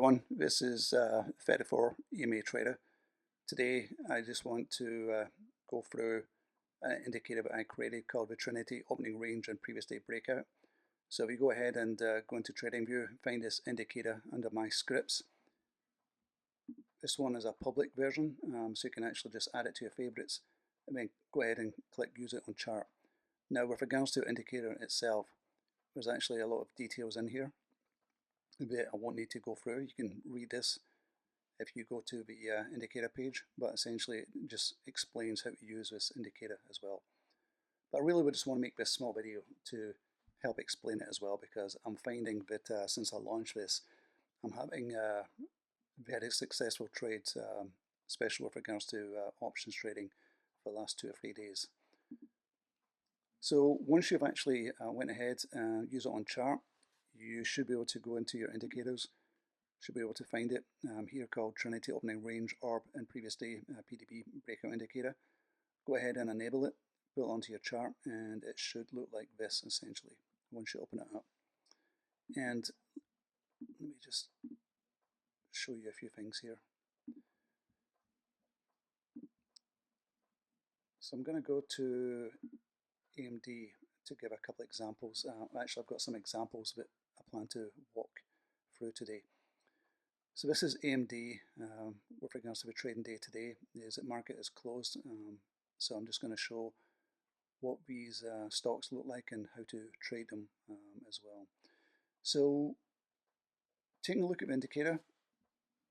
everyone, this is 34 EMA Trader. Today I just want to go through an indicator that I created called the Trinity Opening Range and Previous Day Breakout. So if you go ahead and go into TradingView, find this indicator under my scripts. This one is a public version, so you can actually just add it to your favorites and then go ahead and click Use It on Chart. Now with regards to the indicator itself, there's actually a lot of details in here that I won't need to go through. You can read this if you go to the indicator page, but essentially it just explains how to use this indicator as well. But I really would just want to make this small video to help explain it as well, because I'm finding that since I launched this, I'm having very successful trades, especially with regards to options trading for the last 2 or 3 days. So once you've actually went ahead and used it on chart, you should be able to go into your indicators, should be able to find it here called Trinity Opening Range Orb and Previous Day PDB Breakout Indicator. Go ahead and enable it, put it onto your chart, and it should look like this essentially once you open it up. And let me just show you a few things here. So I'm going to go to AMD to give a couple of examples. Actually, I've got some examples that I plan to walk through today. So this is AMD with regards to the trading day today. The market is closed, so I'm just going to show what these stocks look like and how to trade them as well. So taking a look at the indicator,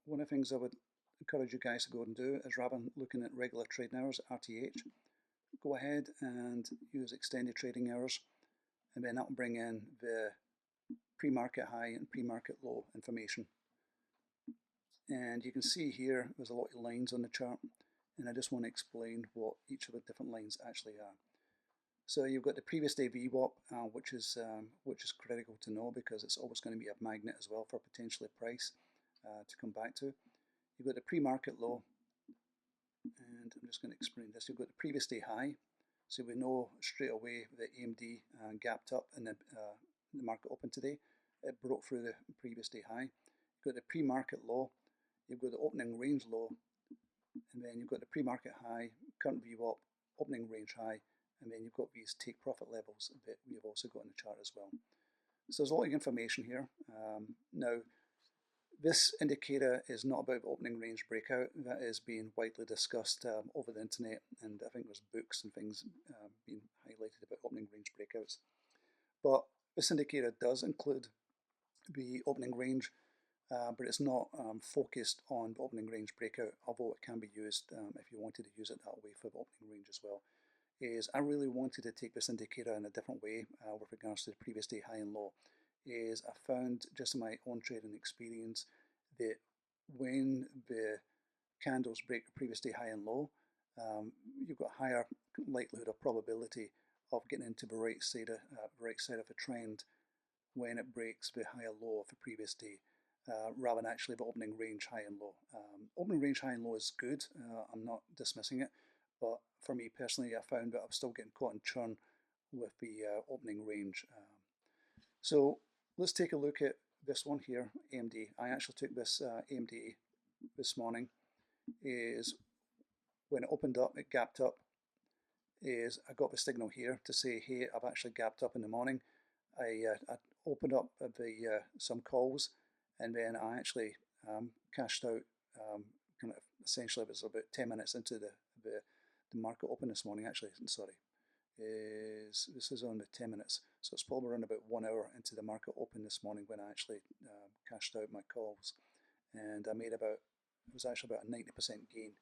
one of the things I would encourage you guys to go and do is, rather than looking at regular trading hours, RTH, go ahead and use extended trading hours, and then that will bring in the pre-market high and pre-market low information. And you can see here there's a lot of lines on the chart, and I just want to explain what each of the different lines actually are. So you've got the previous day VWAP, which is critical to know, because it's always going to be a magnet as well for potentially price to come back to. You've got the pre-market low, and I'm just going to explain this. You've got the previous day high, so we know straight away that AMD gapped up in the market open today. It broke through the previous day high. You've got the pre-market low, you've got the opening range low, and then you've got the pre-market high, current VWAP, opening range high, and then you've got these take profit levels that we've also got in the chart as well. So there's a lot of information here. Now, this indicator is not about the opening range breakout. That is being widely discussed over the internet, and I think there's books and things being highlighted about opening range breakouts. But this indicator does include the opening range, but it's not focused on the opening range breakout, although it can be used if you wanted to use it that way for the opening range as well. I really wanted to take this indicator in a different way with regards to the previous day high and low. I found, just in my own trading experience, that when the candles break the previous day high and low, you've got higher likelihood or probability of getting into the right side of a trend when it breaks the high or low of the previous day, rather than actually the opening range high and low. Opening range high and low is good. I'm not dismissing it, but for me personally, I found that I was still getting caught in churn with the opening range. So let's take a look at this one here, AMD. I actually took this AMD this morning. When it opened up, it gapped up. I got the signal here to say, hey, I've actually gapped up in the morning. I opened up some calls, and then I actually cashed out. Kind of essentially, it was about 10 minutes into the market open this morning. Actually, sorry, this is on the 10 minutes, so it's probably around about 1 hour into the market open this morning when I actually cashed out my calls, and I made it was actually about a 90% gain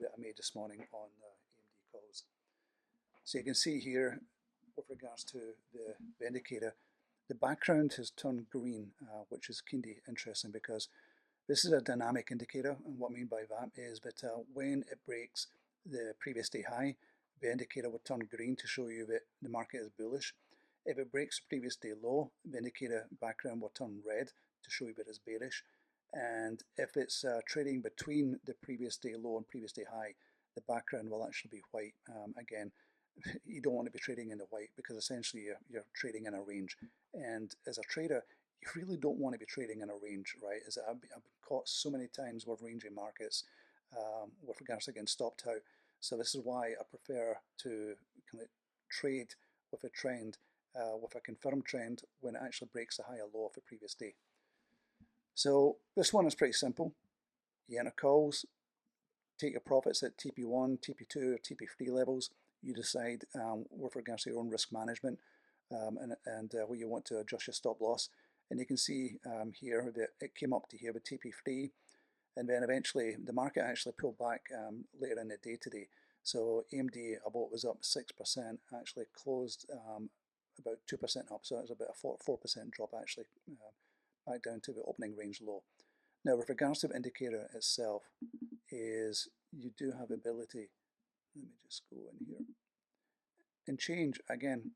that I made this morning on AMD calls. So you can see here, with regards to the indicator, the background has turned green, which is kind of interesting, because this is a dynamic indicator, and what I mean by that is that when it breaks the previous day high, the indicator will turn green to show you that the market is bullish. If it breaks the previous day low, the indicator background will turn red to show you that it's bearish. And if it's trading between the previous day low and previous day high, the background will actually be white. Again, you don't want to be trading in the white, because essentially you're trading in a range. And as a trader, you really don't want to be trading in a range, right? Is that I've been caught so many times with ranging markets with regards to getting stopped out. So this is why I prefer to kind of trade with a trend, with a confirmed trend when it actually breaks the higher low of the previous day. So this one is pretty simple. You enter calls, take your profits at TP1, TP2, or TP3 levels. You decide with regards to your own risk management and where you want to adjust your stop loss. And you can see here that it came up to here with TP3, and then eventually the market actually pulled back later in the day today. So AMD, I bought, was up 6%, actually closed about 2% up, so it was about a 4% drop actually, back down to the opening range low. Now, with regards to the indicator itself, is you do have ability, let me just go in here, and change, again,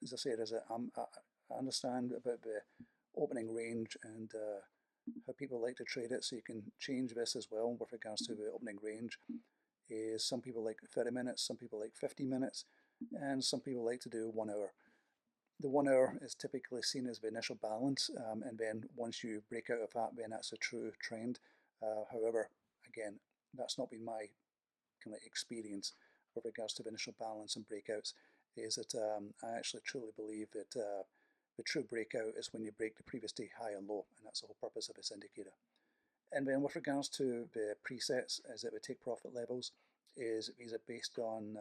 as I said, I understand about the opening range and how people like to trade it, so you can change this as well with regards to the opening range. Is some people like 30 minutes, some people like 50 minutes, and some people like to do 1 hour. The 1 hour is typically seen as the initial balance, and then once you break out of that, then that's a true trend. However, again, that's not been my kind of experience with regards to the initial balance and breakouts. Is that I actually truly believe that the true breakout is when you break the previous day high and low, and that's the whole purpose of this indicator. And then with regards to the presets, is that we take profit levels, is these are based on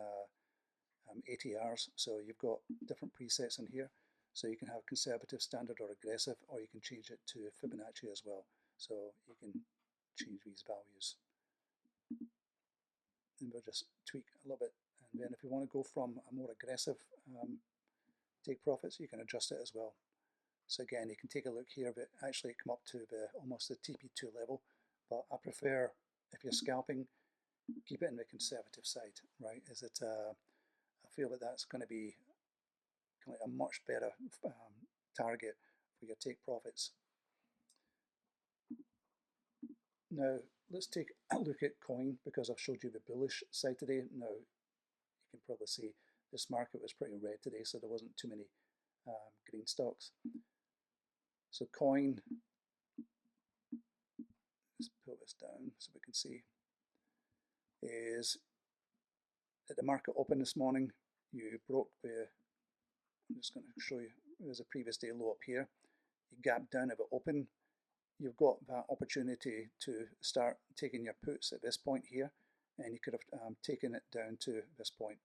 ATRs. So you've got different presets in here. So you can have conservative, standard, or aggressive, or you can change it to Fibonacci as well. So you can change these values. And we'll just tweak a little bit. And then if you want to go from a more aggressive take profits, you can adjust it as well. So again, you can take a look here, but actually come up to the almost the TP2 level. But I prefer, if you're scalping, keep it in the conservative side, right? Is it? I feel that that's going to be kind of a much better target for your take profits. Now let's take a look at coin, because I've showed you the bullish side today. Now you can probably see this market was pretty red today, so there wasn't too many green stocks. So coin, let's pull this down so we can see, is at the market open this morning, you broke the, I'm just going to show you, there's a previous day low up here. You gap down at the open. You've got that opportunity to start taking your puts at this point here, and you could have taken it down to this point,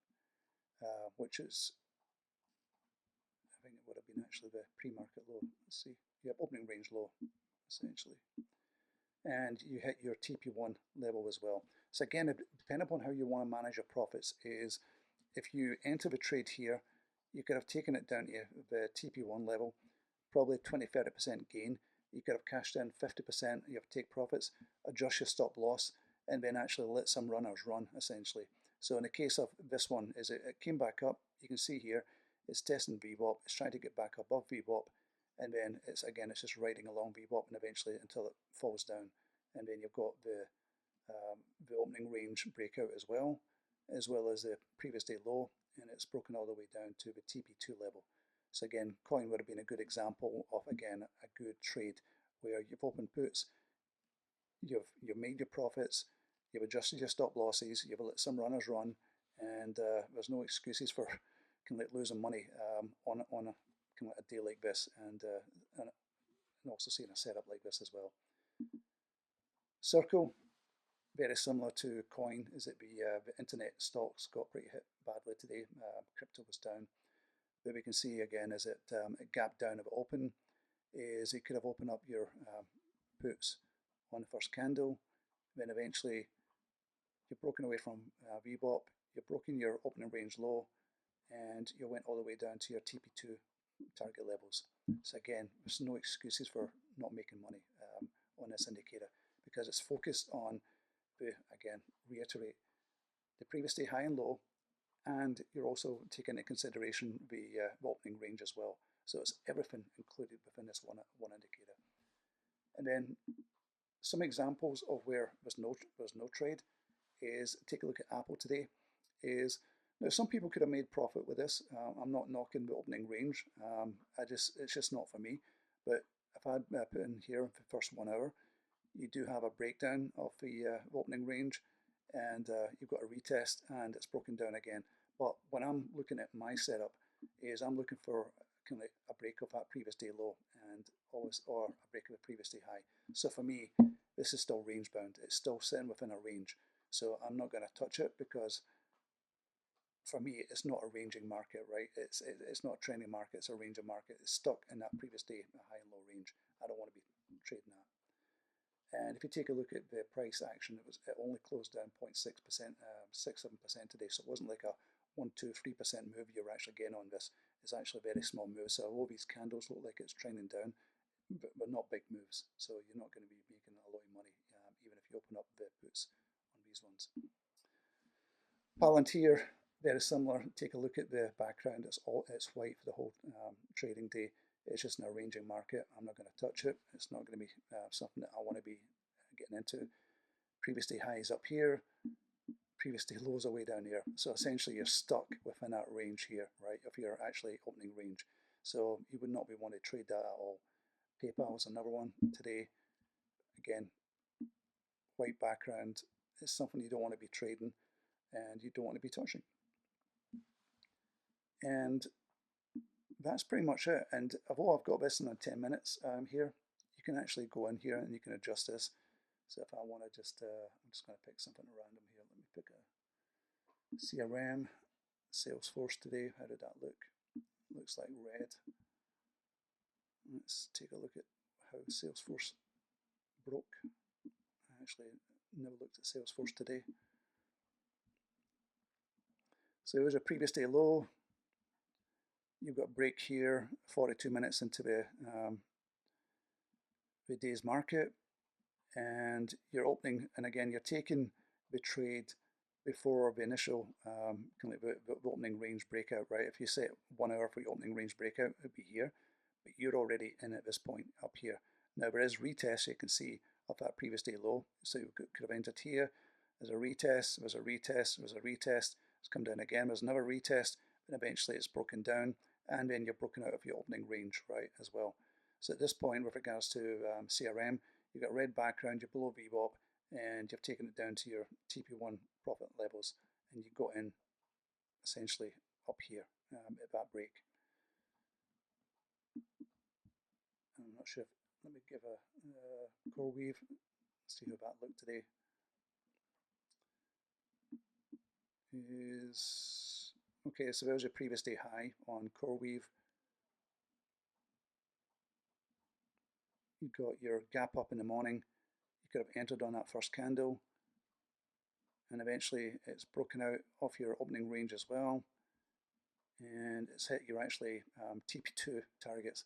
which is, I think it would have been actually the pre-market low. Let's see, you have opening range low, essentially. And you hit your TP1 level as well. So again, depending upon how you want to manage your profits, is if you enter the trade here, you could have taken it down to the TP1 level, probably 20-30% gain. You could have cashed in 50%, you have to take profits, adjust your stop loss, and then actually let some runners run, essentially. So in the case of this one, is it came back up, you can see here, it's testing VWAP, it's trying to get back above VWAP, and then it's just riding along VWAP and eventually until it falls down. And then you've got the opening range breakout as well as the previous day low, and it's broken all the way down to the TP2 level. So again, coin would have been a good example of, again, a good trade where you've opened puts, you've made your profits, you've adjusted your stop losses, you've let some runners run, and there's no excuses for kind of losing money on a kind of a day like this, and also seeing a setup like this as well. Circle, very similar to coin, is that the internet stocks got pretty hit badly today. Crypto was down. But we can see again is it gapped down at the open, is it could have opened up your puts on the first candle, then eventually you've broken away from VWAP, you've broken your opening range low, and you went all the way down to your TP2 target levels. So again, there's no excuses for not making money on this indicator, because it's focused on the, again, reiterate, the previous day high and low, and you're also taking into consideration the opening range as well. So it's everything included within this one indicator. And then some examples of where there's no trade is, take a look at Apple today. Is now some people could have made profit with this. I'm not knocking the opening range. It's just not for me. But if if I put in here for the first 1 hour, you do have a breakdown of the opening range, and you've got a retest and it's broken down again. But when I'm looking at my setup, is I'm looking for kind of a break of that previous day low and always or a break of the previous day high. So for me, this is still range bound. It's still sitting within a range. So I'm not going to touch it because for me, it's not a ranging market, right? It's not a trending market, it's a ranging market. It's stuck in that previous day high and low range. I don't want to be trading that. And if you take a look at the price action, it only closed down 0.6%, 6-7% today. So it wasn't like a 1, 2, 3% move you're actually getting on this. It's actually a very small move. So all these candles look like it's trending down, but not big moves. So you're not going to be making a lot of money, even if you open up the puts on these ones. Palantir, very similar. Take a look at the background. It's white for the whole trading day. It's just an arranging market. I'm not going to touch it. It's not going to be something that I want to be getting into. Previous day highs up here. Previous day lows are way down here. So essentially you're stuck within that range here, right? If you're actually opening range. So you would not be wanting to trade that at all. PayPal is another one today. Again, white background. It's something you don't want to be trading and you don't want to be touching. And that's pretty much it. And although I've got this in 10 minutes here, you can actually go in here and you can adjust this. So if I want to just, I'm just going to pick something random here. Let me pick a CRM, Salesforce today. How did that look? Looks like red. Let's take a look at how Salesforce broke. I actually never looked at Salesforce today. So it was a previous day low. You've got a break here, 42 minutes into the day's market, and you're opening, and again, you're taking the trade before the initial kind of the opening range breakout, right? If you set 1 hour for your opening range breakout, it would be here, but you're already in at this point up here. Now there is retest, you can see, of that previous day low. So you could have entered here. There's a retest, there's a retest, there's a retest. It's come down again, there's another retest, and eventually it's broken down, and then you're broken out of your opening range, right, as well. So at this point, with regards to CRM, you've got red background, you're below VWAP, and you've taken it down to your TP1 profit levels, and you got in essentially up here at that break. I'm not sure if, let me give a core weave, see how that looked today. Is okay, so there's your previous day high on core weave. You got your gap up in the morning. You could have entered on that first candle, and eventually it's broken out off your opening range as well, and it's hit your actually TP2 targets.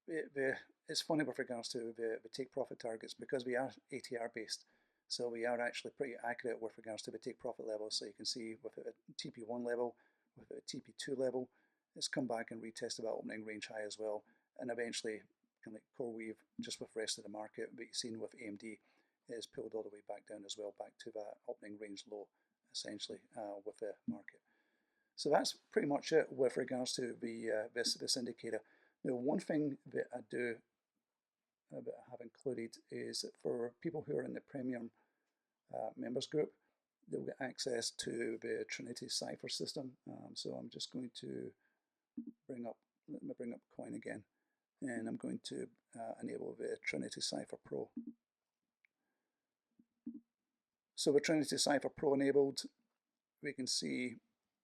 It's funny with regards to the take profit targets because we are ATR based. So we are actually pretty accurate with regards to the take profit levels. So you can see with a TP1 level, with a TP2 level, it's come back and retested that opening range high as well. And eventually, kind of like core weave, just with the rest of the market, but you've seen with AMD, is pulled all the way back down as well, back to that opening range low, essentially, with the market. So that's pretty much it with regards to the this indicator. Now, one thing that I do that I have included is that for people who are in the premium members group, they'll get access to the Trinity Cipher system. So I'm just going to let me bring up Coin again, and I'm going to enable the Trinity Cipher Pro. So with Trinity Cipher Pro enabled, we can see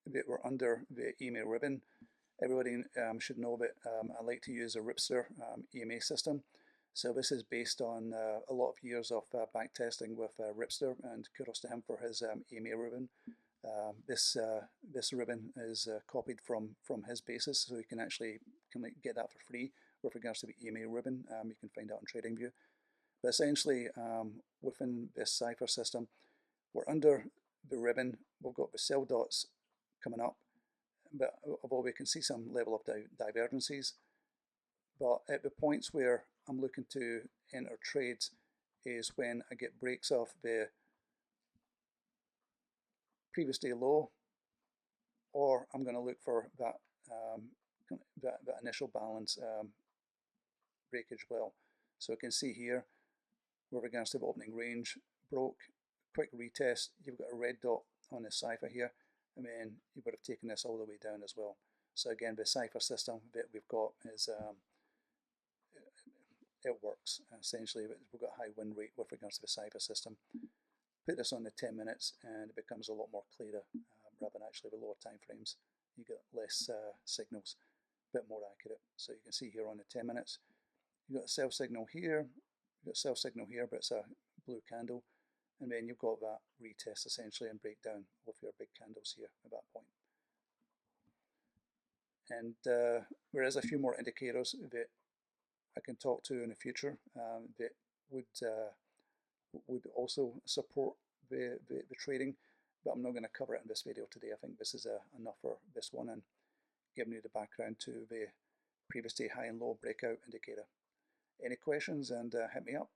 that we're under the email ribbon. Everybody should know that I like to use a Ripster EMA system. So this is based on a lot of years of back testing with Ripster, and kudos to him for his EMA ribbon. This ribbon is copied from his basis, so you can actually get that for free with regards to the EMA ribbon. You can find out on TradingView. But essentially, within this Cipher system, we're under the ribbon. We've got the sell dots coming up, but although we can see some level of divergences. But at the points where I'm looking to enter trades is when I get breaks off the previous day low, or I'm going to look for that that initial balance breakage well. So you can see here, with regards to the opening range, broke, quick retest, you've got a red dot on the cipher here, and then you would have taken this all the way down as well. So again, the cipher system that we've got is it works essentially. We've got a high win rate with regards to the cipher system. Put this on the 10 minutes and it becomes a lot more clearer rather than actually with lower time frames. You get less signals, a bit more accurate. So you can see here on the 10 minutes, you've got a sell signal here, you've got a sell signal here, but it's a blue candle. And then you've got that retest essentially and breakdown with your big candles here at that point. And there is a few more indicators that I can talk to in the future that would also support the trading, but I'm not going to cover it in this video today. I think this is enough for this one and giving you the background to the previous day high and low breakout indicator. Any questions, and hit me up.